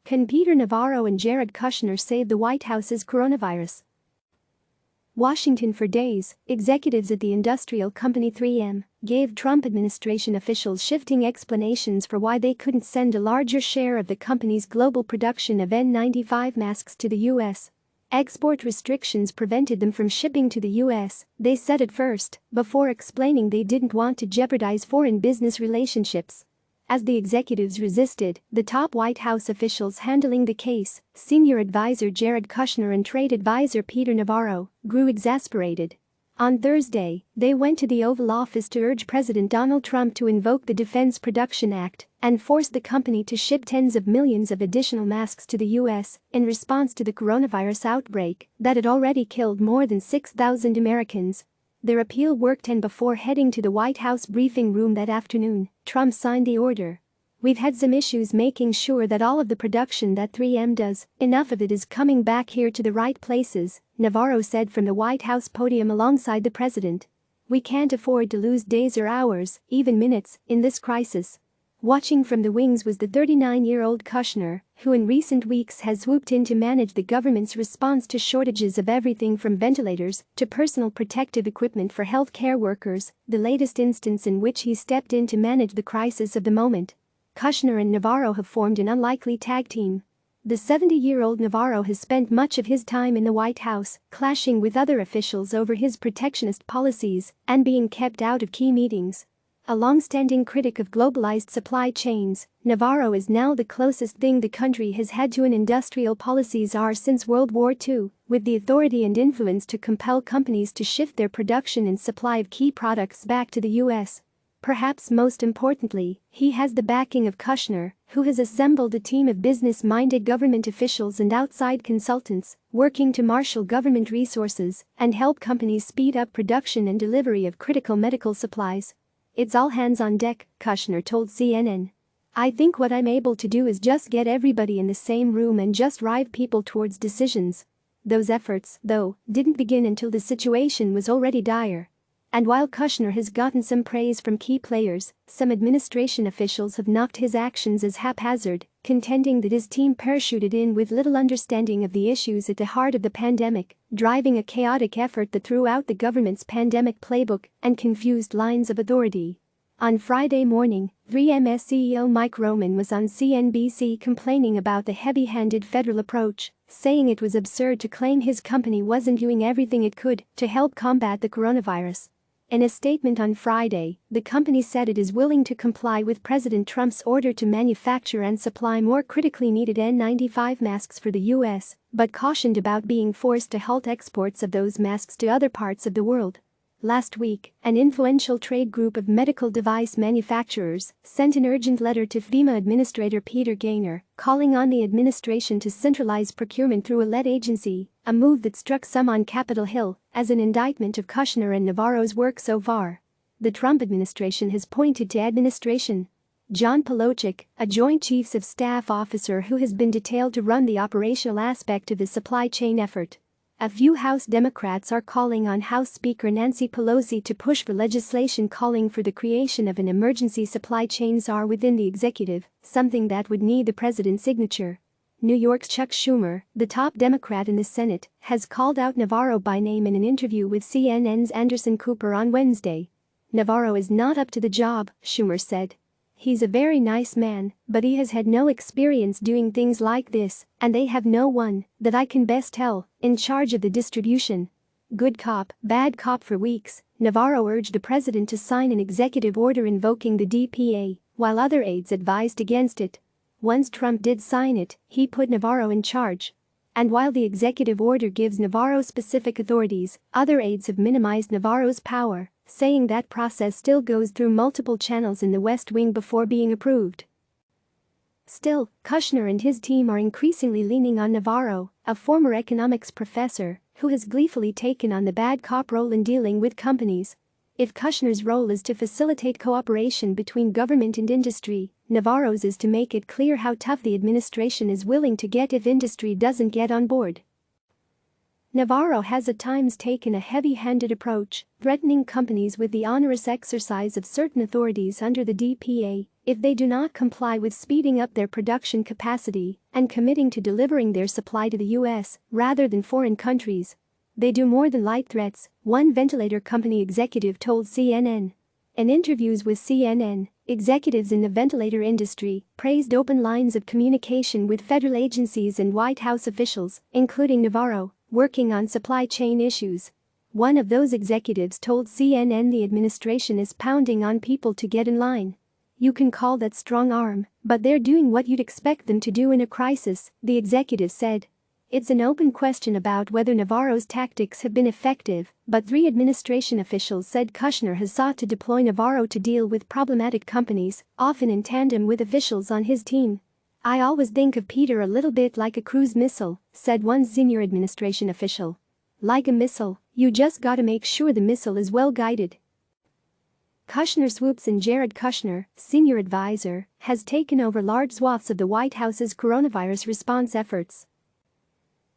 Can Peter Navarro and Jared Kushner save the White House's coronavirus? Washington. For days, executives at the industrial company 3M gave Trump administration officials shifting explanations for why they couldn't send a larger share of the company's global production of N95 masks to the U.S. Export restrictions prevented them from shipping to the U.S., they said at first, before explaining they didn't want to jeopardize foreign business relationships. As the executives resisted, the top White House officials handling the case, senior advisor Jared Kushner and trade advisor Peter Navarro, grew exasperated. On Thursday, they went to the Oval Office to urge President Donald Trump to invoke the Defense Production Act and force the company to ship tens of millions of additional masks to the U.S. in response to the coronavirus outbreak that had already killed more than 6,000 Americans. Their appeal worked, and before heading to the White House briefing room that afternoon, Trump signed the order. "We've had some issues making sure that all of the production that 3M does, enough of it is coming back here to the right places," Navarro said from the White House podium alongside the president. "We can't afford to lose days or hours, even minutes, in this crisis." Watching from the wings was the 39-year-old Kushner, who in recent weeks has swooped in to manage the government's response to shortages of everything from ventilators to personal protective equipment for healthcare workers, the latest instance in which he stepped in to manage the crisis of the moment. Kushner and Navarro have formed an unlikely tag team. The 70-year-old Navarro has spent much of his time in the White House, clashing with other officials over his protectionist policies and being kept out of key meetings. A long-standing critic of globalized supply chains, Navarro is now the closest thing the country has had to an industrial policies are since World War II, with the authority and influence to compel companies to shift their production and supply of key products back to the U.S. Perhaps most importantly, he has the backing of Kushner, who has assembled a team of business-minded government officials and outside consultants, working to marshal government resources and help companies speed up production and delivery of critical medical supplies. "It's all hands on deck," Kushner told CNN. "I think what I'm able to do is just get everybody in the same room and just drive people towards decisions." Those efforts, though, didn't begin until the situation was already dire. And while Kushner has gotten some praise from key players, some administration officials have knocked his actions as haphazard, contending that his team parachuted in with little understanding of the issues at the heart of the pandemic, driving a chaotic effort that threw out the government's pandemic playbook and confused lines of authority. On Friday morning, 3M's CEO Mike Roman was on CNBC complaining about the heavy-handed federal approach, saying it was absurd to claim his company wasn't doing everything it could to help combat the coronavirus. In a statement on Friday, the company said it is willing to comply with President Trump's order to manufacture and supply more critically needed N95 masks for the U.S., but cautioned about being forced to halt exports of those masks to other parts of the world. Last week, an influential trade group of medical device manufacturers sent an urgent letter to FEMA Administrator Peter Navarro, calling on the administration to centralize procurement through a lead agency, a move that struck some on Capitol Hill as an indictment of Kushner and Navarro's work so far. The Trump administration has pointed to Administration John Polochek, a Joint Chiefs of Staff officer who has been detailed to run the operational aspect of the supply chain effort. A few House Democrats are calling on House Speaker Nancy Pelosi to push for legislation calling for the creation of an emergency supply chain czar within the executive, something that would need the president's signature. New York's Chuck Schumer, the top Democrat in the Senate, has called out Navarro by name in an interview with CNN's Anderson Cooper on Wednesday. "Navarro is not up to the job," Schumer said. "He's a very nice man, but he has had no experience doing things like this, and they have no one, that I can best tell, in charge of the distribution." Good cop, bad cop. For weeks, Navarro urged the president to sign an executive order invoking the DPA, while other aides advised against it. Once Trump did sign it, he put Navarro in charge. And while the executive order gives Navarro specific authorities, other aides have minimized Navarro's power, saying that process still goes through multiple channels in the West Wing before being approved. Still, Kushner and his team are increasingly leaning on Navarro, a former economics professor, who has gleefully taken on the bad cop role in dealing with companies. If Kushner's role is to facilitate cooperation between government and industry, Navarro's is to make it clear how tough the administration is willing to get if industry doesn't get on board. Navarro has at times taken a heavy-handed approach, threatening companies with the onerous exercise of certain authorities under the DPA, If they do not comply with speeding up their production capacity and committing to delivering their supply to the US rather than foreign countries, they do more than light threats, one ventilator company executive told CNN. In interviews with CNN, executives in the ventilator industry praised open lines of communication with federal agencies and White House officials, including Navarro, working on supply chain issues. One of those executives told CNN the administration is pounding on people to get in line. You can call that strong arm, but they're doing what you'd expect them to do in a crisis, the executive said. It's an open question about whether Navarro's tactics have been effective, but 3 administration officials said Kushner has sought to deploy Navarro to deal with problematic companies, often in tandem with officials on his team. I always think of Peter a little bit like a cruise missile, said one senior administration official. Like a missile, you just gotta make sure the missile is well guided. Kushner swoops in. Jared Kushner, senior advisor, has taken over large swaths of the White House's coronavirus response efforts.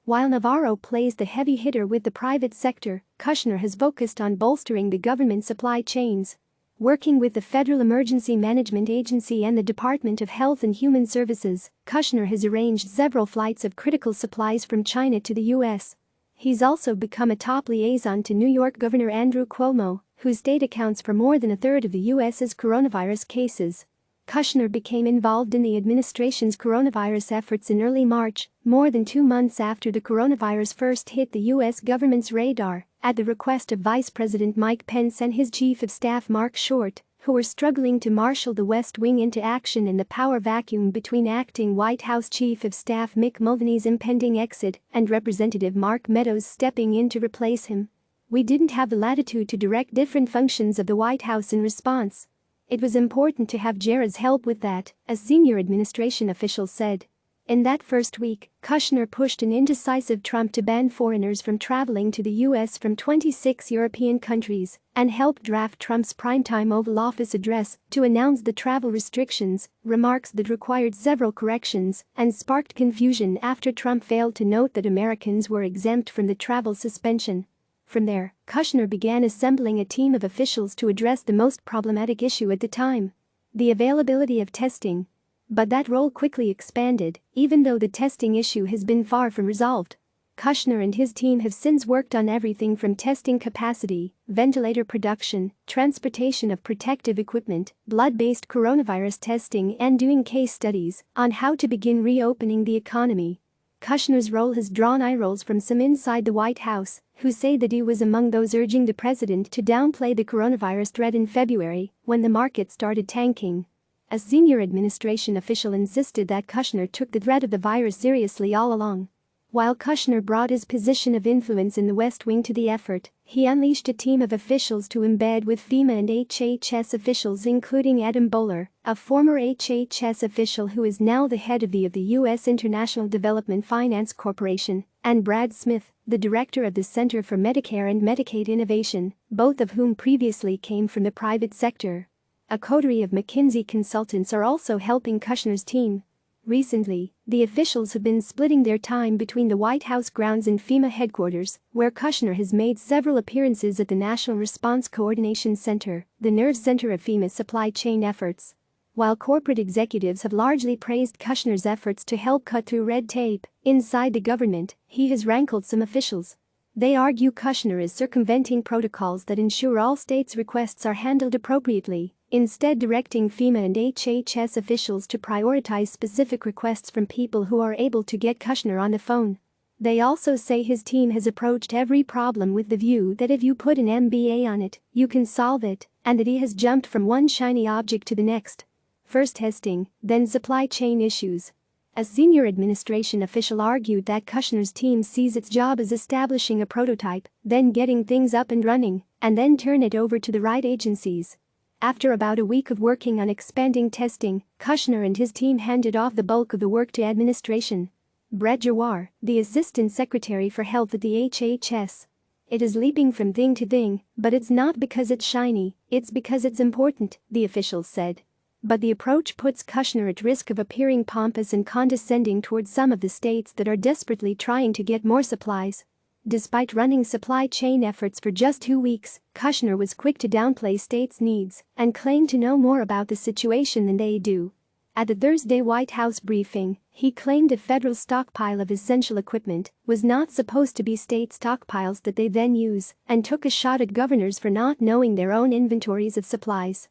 While Navarro plays the heavy hitter with the private sector, Kushner has focused on bolstering the government supply chains. Working with the Federal Emergency Management Agency and the Department of Health and Human Services, Kushner has arranged several flights of critical supplies from China to the U.S. He's also become a top liaison to New York Governor Andrew Cuomo, whose state accounts for more than a third of the U.S.'s coronavirus cases. Kushner became involved in the administration's coronavirus efforts in early March, more than 2 months after the coronavirus first hit the U.S. government's radar, at the request of Vice President Mike Pence and his Chief of Staff Mark Short, who were struggling to marshal the West Wing into action in the power vacuum between acting White House Chief of Staff Mick Mulvaney's impending exit and Representative Mark Meadows stepping in to replace him. We didn't have the latitude to direct different functions of the White House in response. It was important to have Jared's help with that, a senior administration official said. In that first week, Kushner pushed an indecisive Trump to ban foreigners from traveling to the U.S. from 26 European countries and helped draft Trump's primetime Oval Office address to announce the travel restrictions, remarks that required several corrections and sparked confusion after Trump failed to note that Americans were exempt from the travel suspension. From there, Kushner began assembling a team of officials to address the most problematic issue at the time: the availability of testing. But that role quickly expanded, even though the testing issue has been far from resolved. Kushner and his team have since worked on everything from testing capacity, ventilator production, transportation of protective equipment, blood-based coronavirus testing, and doing case studies on how to begin reopening the economy. Kushner's role has drawn eye rolls from some inside the White House, who say that he was among those urging the president to downplay the coronavirus threat in February, when the market started tanking. A senior administration official insisted that Kushner took the threat of the virus seriously all along. While Kushner brought his position of influence in the West Wing to the effort, he unleashed a team of officials to embed with FEMA and HHS officials, including Adam Bowler, a former HHS official who is now the head of the U.S. International Development Finance Corporation, and Brad Smith, the director of the Center for Medicare and Medicaid Innovation, both of whom previously came from the private sector. A coterie of McKinsey consultants are also helping Kushner's team. Recently, the officials have been splitting their time between the White House grounds and FEMA headquarters, where Kushner has made several appearances at the National Response Coordination Center, the nerve center of FEMA's supply chain efforts. While corporate executives have largely praised Kushner's efforts to help cut through red tape inside the government, he has rankled some officials. They argue Kushner is circumventing protocols that ensure all states' requests are handled appropriately, instead directing FEMA and HHS officials to prioritize specific requests from people who are able to get Kushner on the phone. They also say his team has approached every problem with the view that if you put an MBA on it, you can solve it, and that he has jumped from one shiny object to the next. First testing, then supply chain issues. A senior administration official argued that Kushner's team sees its job as establishing a prototype, then getting things up and running, and then turn it over to the right agencies. After about a week of working on expanding testing, Kushner and his team handed off the bulk of the work to administration. Brett Giroir, the Assistant Secretary for Health at the HHS. It is leaping from thing to thing, but it's not because it's shiny, it's because it's important, the official said. But the approach puts Kushner at risk of appearing pompous and condescending towards some of the states that are desperately trying to get more supplies. Despite running supply chain efforts for just 2 weeks, Kushner was quick to downplay states' needs and claim to know more about the situation than they do. At the Thursday White House briefing, he claimed a federal stockpile of essential equipment was not supposed to be state stockpiles that they then use, and took a shot at governors for not knowing their own inventories of supplies.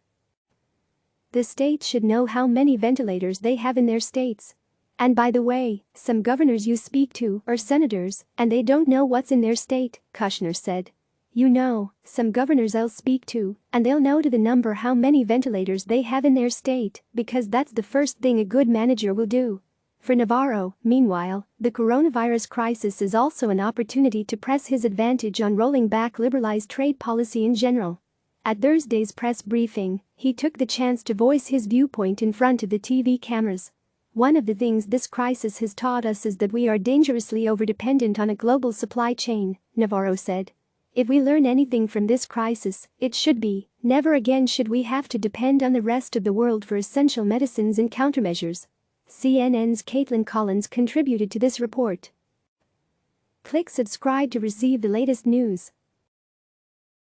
The states should know how many ventilators they have in their states. And by the way, some governors you speak to are senators, and they don't know what's in their state, Kushner said. You know, some governors I'll speak to, and they'll know to the number how many ventilators they have in their state, because that's the first thing a good manager will do. For Navarro, meanwhile, the coronavirus crisis is also an opportunity to press his advantage on rolling back liberalized trade policy in general. At Thursday's press briefing, he took the chance to voice his viewpoint in front of the TV cameras. One of the things this crisis has taught us is that we are dangerously overdependent on a global supply chain, Navarro said. If we learn anything from this crisis, it should be, never again should we have to depend on the rest of the world for essential medicines and countermeasures. CNN's Caitlin Collins contributed to this report. Click subscribe to receive the latest news.